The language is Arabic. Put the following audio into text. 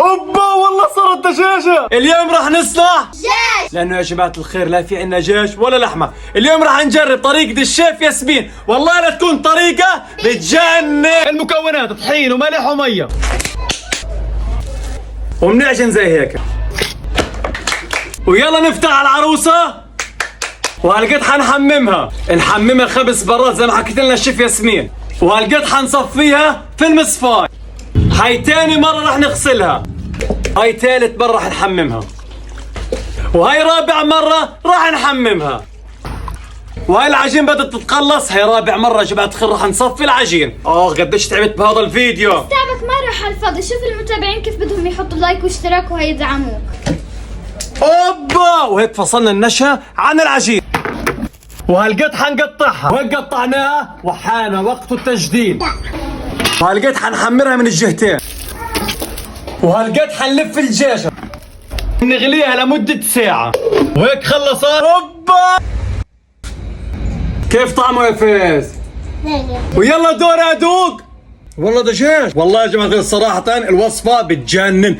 اوبا والله صارت دجاجة. اليوم راح نصنع جيش. لانه يا جماعة الخير لا في عنا جيش ولا لحمة. اليوم راح نجرب طريقة الشيف ياسمين، والله لا تكون طريقة بتجنن. المكونات طحين وملح ومية وبنعجن زي هيك. ويلا نفتح على العروسة وهالقد حنحممها. نحممها خبز براد زي ما حكيت لنا الشيف ياسمين، وهالقد حنصفيها في المصفاي. هاي تاني مرة رح نغسلها، هاي ثالث مرة رح نحممها، وهاي رابع مرة رح نحممها. وهاي العجين بدها تتقلص، هاي رابع مرة يا جماعة الخير رح نصفي العجين. قديش تعبت بهذا الفيديو. تعبك ما راح على الفاضي. شوف المتابعين كيف بدهم يحطوا لايك واشتراك وهيدعموك. اوبا وهيك فصلنا النشا عن العجين، وهالقد حنقطعها. وهيك قطعناها وحان وقت التجديد. وهالقد حنحمرها من الجهتين، وهالقد حنلف الجيشة نغليها لمدة ساعة. وهيك خلصت. اوبا كيف طعمه يا فايز؟ ويلا دور ادوق. والله دجاج. والله يا جماعة الصراحة الوصفة بتجنن.